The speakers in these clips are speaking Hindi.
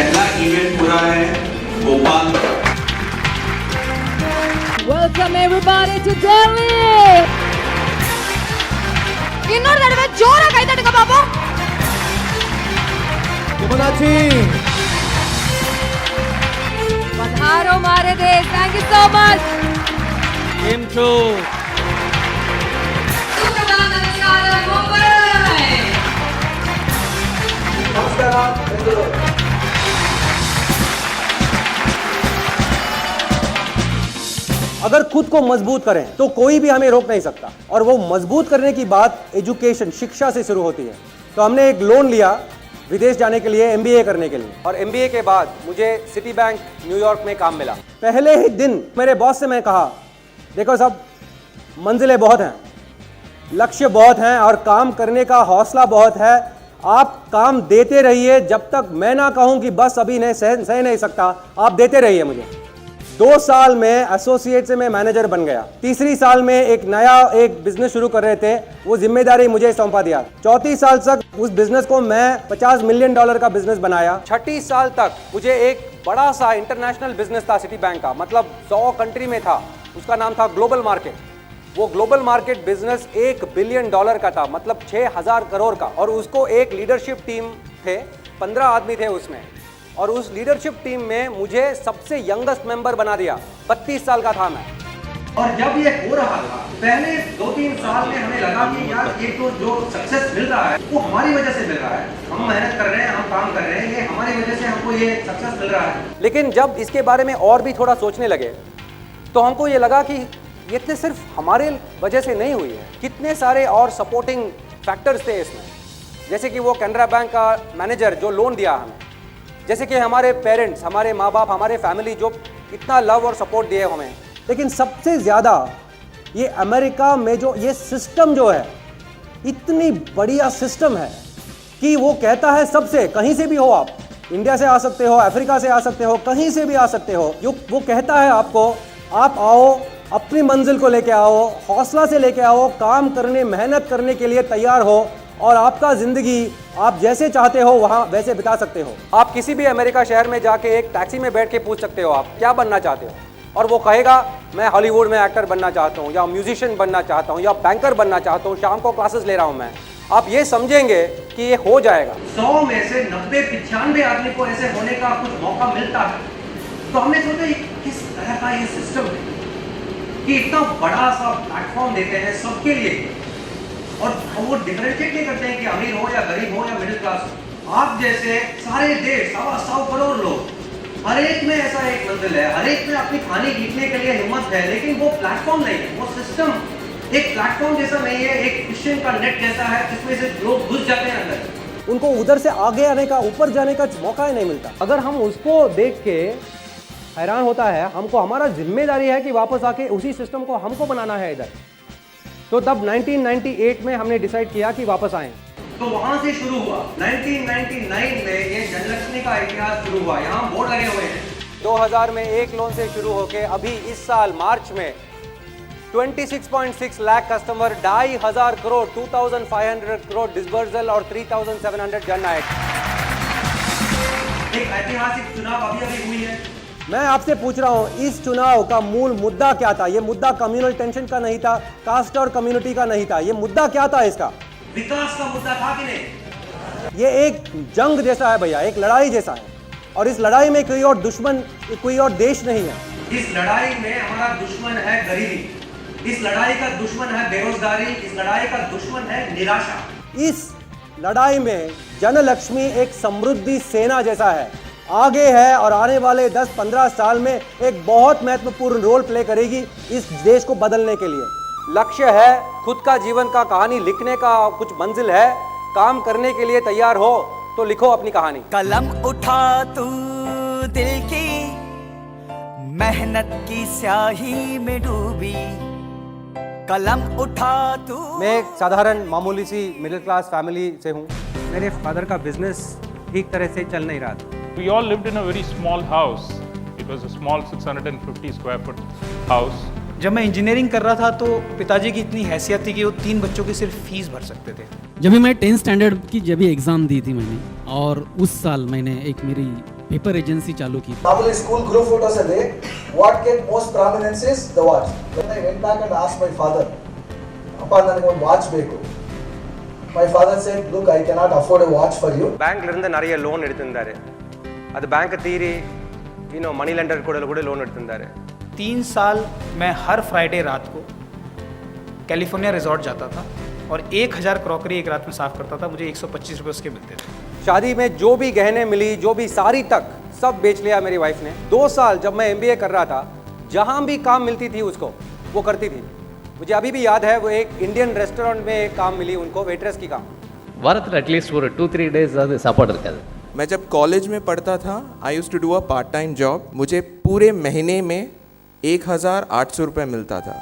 पहला इवेंट पूरा है Bhopal. Welcome everybody to Delhi. ಇನ್ನೊಂದು ತಡವೆ ಜೋರಾಗಿ ಕೈ ತಟ್ಟಕ ಬಾಬು. ಫಿಬೊನಾಚಿ. पधारो मारे देश. Thank you so much. કેમ છો? अगर खुद को मजबूत करें तो कोई भी हमें रोक नहीं सकता, और वो मजबूत करने की बात एजुकेशन, शिक्षा से शुरू होती है। तो हमने एक लोन लिया विदेश जाने के लिए, एमबीए करने के लिए, और एमबीए के बाद मुझे सिटी बैंक न्यूयॉर्क में काम मिला। पहले ही दिन मेरे बॉस से मैं कहा, देखो साहब, मंजिलें बहुत हैं, लक्ष्य बहुत हैं, और काम करने का हौसला बहुत है। आप काम देते रहिए जब तक मैं ना कहूं कि बस अभी नहीं सह नहीं सकता, आप देते रहिए मुझे। 2 साल में एसोसिएट से मैं मैनेजर बन गया। तीसरी साल में एक नया बिजनेस शुरू कर रहे थे, वो जिम्मेदारी मुझे सौंपा दिया। चौथी साल तक उस बिजनेस को मैं $50 मिलियन का बिजनेस बनाया। छठी साल तक मुझे एक बड़ा सा इंटरनेशनल बिजनेस था सिटी बैंक का, मतलब 100 कंट्री में था, उसका नाम था ग्लोबल मार्केट। वो ग्लोबल मार्केट बिजनेस $1 बिलियन का था, मतलब 6000 करोड़ का, और उसको एक लीडरशिप टीम थे, 15 आदमी थे उसमें, और उस लीडरशिप टीम में मुझे सबसे यंगेस्ट मेंबर बना दिया। 32 साल का था मैं। और जब ये हो रहा था, पहले 2-3 साल में हमें लगा कि यार ये तो जो सक्सेस मिल रहा है वो हमारी वजह से मिल रहा है, हम मेहनत कर रहे हैं, हम काम कर रहे हैं, ये हमारी वजह से हमको ये सक्सेस मिल रहा है। लेकिन जब इसके बारे में और भी थोड़ा सोचने लगे तो हमको ये लगा कि ये तो सिर्फ हमारे वजह से नहीं हुई है, कितने सारे और सपोर्टिंग फैक्टर्स थे इसमें। जैसे कि वो कैनरा बैंक का मैनेजर जो लोन दिया हमें, जैसे कि हमारे पेरेंट्स, हमारे माँ बाप, हमारे फैमिली जो इतना लव और सपोर्ट दिए हमें। लेकिन सबसे ज़्यादा ये अमेरिका में जो ये सिस्टम जो है, इतनी बढ़िया सिस्टम है कि वो कहता है सबसे, कहीं से भी हो आप, इंडिया से आ सकते हो, अफ्रीका से आ सकते हो, कहीं से भी आ सकते हो, वो कहता है आपको, आप आओ, अपनी मंजिल को लेके आओ, हौसला से लेके आओ, काम करने, मेहनत करने के लिए तैयार हो, और आपका ज़िंदगी आप जैसे चाहते हो वहाँ वैसे बिता सकते हो। आप किसी भी अमेरिका शहर में जाके एक टैक्सी में बैठ के पूछ सकते हो आप क्या बनना चाहते हो, और वो कहेगा मैं हॉलीवुड में एक्टर बनना चाहता हूँ, या म्यूजिशियन बनना चाहता हूँ, या बैंकर बनना चाहता हूँ, शाम को क्लासेस ले रहा हूँ मैं। आप ये समझेंगे कि ये हो जाएगा। 100 में से 90-95 आदमी को ऐसे होने का कुछ मौका मिलता है। तो हमने सोचा किस तरह का ये सिस्टम है कि इतना बड़ा सा प्लेटफॉर्म देते हैं सबके लिए, और वो डिफरेंशिएट नहीं करते हैं कि अमीर हो या गरीब हो या मिडिल क्लास हो। आप जैसे सारे देश, 125 करोड़ लोग, हर एक में ऐसा एक मंजिल है, हर एक में अपनी कहानी लिखने के लिए हिम्मत है, लेकिन वो प्लेटफॉर्म नहीं है, वो सिस्टम एक प्लेटफॉर्म जैसा नहीं है, एक फिशिंग का नेट जैसा है जिसमें से लोग घुस जाते हैं अंदर। उनको उधर से आगे आने का, ऊपर जाने का मौका ही नहीं मिलता। अगर हम उसको देख के हैरान होता है, हमको हमारा जिम्मेदारी है कि वापस आके उसी सिस्टम को हमको बनाना है इधर। तो तब 1998 में हमने डिसाइड किया कि वापस आएं। तो वहां से शुरू हुआ। 1999 में ये जनलक्ष्मी का इतिहास शुरू हुआ। यहाँ बोर्ड लगे हुए हैं। 2000 में एक लोन से शुरू होके अभी इस साल मार्च में 26.6 लाख कस्टमर, 2500 करोड़, 2500 करोड़ डिसबर्सल, और 3700 जन आए। एक ऐतिहासिक चुनाव अभी हुई है। मैं आपसे पूछ रहा हूं, इस चुनाव का मूल मुद्दा क्या था? ये मुद्दा कम्युनल टेंशन का नहीं था, कास्ट और कम्युनिटी का नहीं था। ये मुद्दा क्या था इसका? विकास का मुद्दा था कि नहीं? ये एक जंग जैसा है भैया, एक लड़ाई जैसा है, और इस लड़ाई में कोई और दुश्मन, कोई और देश नहीं है। इस लड़ाई में हमारा दुश्मन है गरीबी, इस लड़ाई का दुश्मन है बेरोजगारी, इस लड़ाई का दुश्मन है निराशा। इस लड़ाई में जनलक्ष्मी एक समृद्धि सेना जैसा है, आगे है, और आने वाले 10-15 साल में एक बहुत महत्वपूर्ण रोल प्ले करेगी इस देश को बदलने के लिए। लक्ष्य है, खुद का जीवन का कहानी लिखने का कुछ मंजिल है, काम करने के लिए तैयार हो तो लिखो अपनी कहानी। कलम उठा तू दिल की मेहनत की स्याही में डूबी, कलम उठा तू। मैं एक साधारण मामूली सी मिडिल क्लास फैमिली से हूँ। मेरे फादर का बिजनेस ठीक तरह से चल नहीं रहा था। We all lived in a very small house. It was a small 650 square foot house. जब मैं इंजीनियरिंग कर रहा था तो पिताजी की इतनी हैसियत थी कि वो 3 बच्चों की सिर्फ फीस भर सकते थे। जब भी मैं 10th स्टैंडर्ड की जब भी एग्ज़ाम दी थी मैंने, और उस साल मैंने एक मेरी पेपर एजेंसी चालू की. Normally school group photos are there. What get most prominence is the watch. When I went back and asked my father, "Appa, ನನಗೆ ಒಂದು watch ಬೇಕು." My father said, "Look, I cannot afford a watch for you." பேங்க்ல இருந்து நிறைய லோன் எடுத்திருந்தாரு. அது பேங்க் தீரி மணி லெண்டர் கூட லோன் எடுத்திருந்தாரு. 3 साल मैं हर फ्राइडे रात को कैलिफोर्निया रिजॉर्ट जाता था और 1000 क्रॉकरी एक रात में साफ करता था. मुझे 125 रुपये उसके मिलते थे. शादी में जो भी गहने मिली, जो भी साड़ी तक सब बेच लिया मेरी वाइफ ने. 2 साल जब मैं MBA कर रहा था, जहां भी काम मिलती थी उसको वो करती थी. मुझे अभी भी याद है, वो एक इंडियन रेस्टोरेंट में एक काम मिली उनको, वेट्रेस की काम. வாரத்தில் அட்லீஸ்ட் ஒரு 2-3 டேஸ் அது சாப்பாடு இருக்காது. मैं जब कॉलेज में पढ़ता था, I used to do a part time job. मुझे पूरे महीने में 1800 रुपये मिलता था.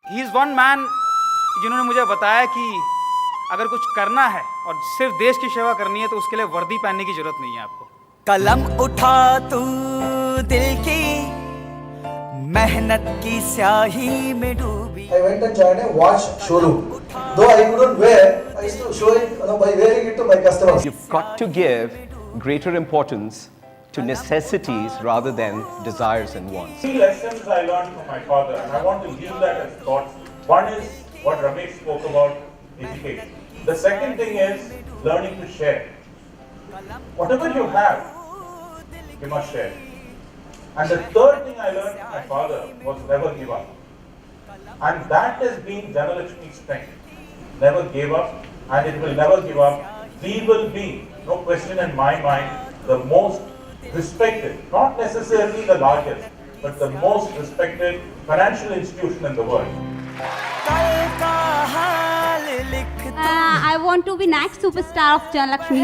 ही इज़ वन मैन जिन्होंने मुझे बताया कि अगर कुछ करना है और सिर्फ देश की सेवा करनी है तो उसके लिए वर्दी पहनने की जरूरत नहीं है आपको. कलम उठा तू दिल की मेहनत की स्याही में डूबी. I went and joined a watch showroom. Though I couldn't wear, I used to show it by wearing it to my customers. You've got to give greater importance to necessities rather than desires and wants. 3 lessons I learned from my father, and I want to leave that as thoughts. One is what Ramesh spoke about, education. The second thing is learning to share. Whatever you have, you must share. And the third thing I learned from my father was never give up. And that has been Dhanalakshmi's strength. Never gave up, and it will never give up. We will be, no question in my mind, the most respected, not necessarily the largest, but the most respected financial institution in the world. I want to be next superstar of Dhanalakshmi.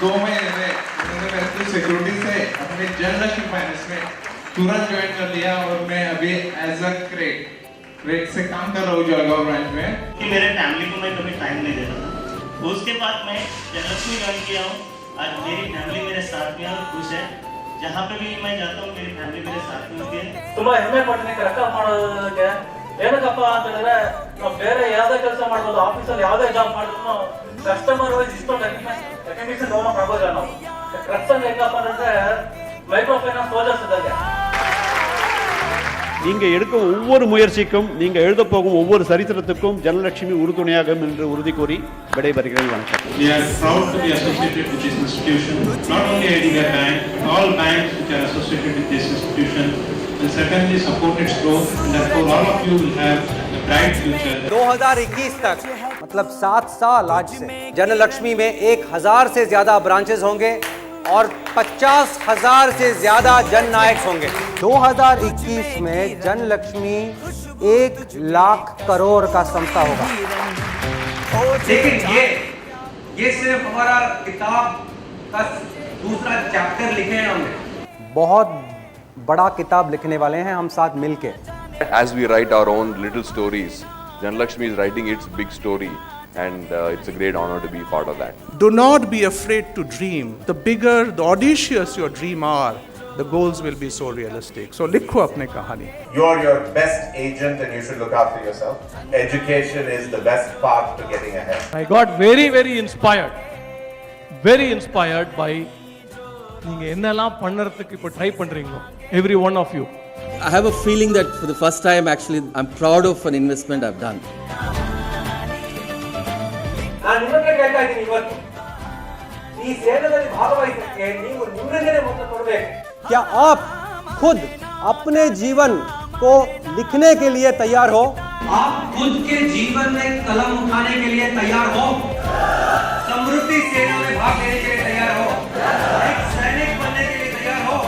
2 महीने में उन्होंने मेरे को सिक्योरिटी से अपने जनलक्ष्मी फाइनेंस में तुरंत ज्वाइन कर लिया और मैं अभी एज अ क्रेक से काम कर रहा हूँ जलगांव ब्रांच में. कि मेरे फैमिली को मैं कभी टाइम नहीं देता था. उसके बाद मैं जनलक्ष्मी ज्वाइन किया हूँ. आज मेरी फैमिली मेरे साथ में और खुश है. जहाँ पे भी मैं जाता हूँ मेरी फैमिली मेरे साथ में होती है. ತುಂಬಾ ಹೆಮ್ಮೆ ಪಡ್ತೀನಿ ಕರೆಕ್ಟ್ ಮಾಡೋದಕ್ಕೆ. ಏನಕ್ಕಪ್ಪ ಅಂತ ಹೇಳಿದ್ರೆ ನಾವು ಬೇರೆ ಯಾವುದೇ ಕೆಲಸ ಮಾಡ್ಬೋದು, ಆಫೀಸಲ್ಲಿ ಯಾವುದೇ ಜಾಬ್ ಮಾಡಿದ್ರು ಕಸ್ಟಮರ್ ವೈಸ್ ಇಷ್ಟೊಂದು ರೆಕಗ್ನಿಷನ್ ತಗೊಳಕ್ ಆಗೋದಿಲ್ಲ ನಾವು. ಕರೆಕ್ಟ್ ಅಂದ್ರೆ ಹೆಂಗಪ್ಪ ಅಂದ್ರೆ மைக்ரோ ஃபைனான்ஸ் ப்ராஜெக்ட்ஸ் இருக்கு. நீங்க எடுக்கும் ஒவ்வொரு முயற்சிக்கும், நீங்க எழுத போகும் ஒவ்வொரு சரித்திரத்துக்கும் ஜனலட்சுமி உறுதுணையாகும் என்று உறுதி கூறி விடைபெறுகிறேன். வணக்கம். We are proud to be associated with this institution. Not only IDBI Bank, but all banks which are associated with this institution will certainly support its growth, and therefore all of you will have a bright future. 2021 तक मतलब 7 साल आज से जनलक्ष्मी में 1000 से ज्यादा ब्रांचेस होंगे और 50,000 से ज्यादा जन नायक होंगे. 2021 में जनलक्ष्मी 1 लाख करोड़ का संस्था होगा. लेकिन ये सिर्फ हमारा किताब का दूसरा चैप्टर लिखे हैं हमने. बहुत बड़ा किताब लिखने वाले हैं हम साथ मिलके. As we write our own little stories, Dhanalakshmi is writing its big story, and it's a great honor to be part of that. Do not be afraid to dream. The bigger, the audacious your dream are, the goals will be so realistic. So likho apne kahani. You are your best agent and you should look after yourself. Education is the best path to getting ahead. I got very inspired. Very inspired by நீங்க என்னெல்லாம் பண்ணறதுக்கு இப்ப ட்ரை பண்றீங்களோ, every one of you. I have a feeling that for the first time actually I'm proud of an investment I've done. ನಾನು ನಿಮಗೆ ಹೇಳ್ತಾ ಇದ್ದೀನಿ, ಇವತ್ತು ಈ ಸೇವೆಯಲ್ಲಿ ಭಾಗವಹಿಸಕ್ಕೆ ನೀವು ನಿಮ್ಮನ್ನೇ ಮೊದಲು ಕೊಡಬೇಕು. क्या आप खुद अपने जीवन को लिखने के लिए तैयार हो? आप खुद के जीवन में कलम उठाने के लिए तैयार हो? समृद्धि सेना में भाग लेने के लिए तैयार हो? एक सैनिक बनने के लिए तैयार हो?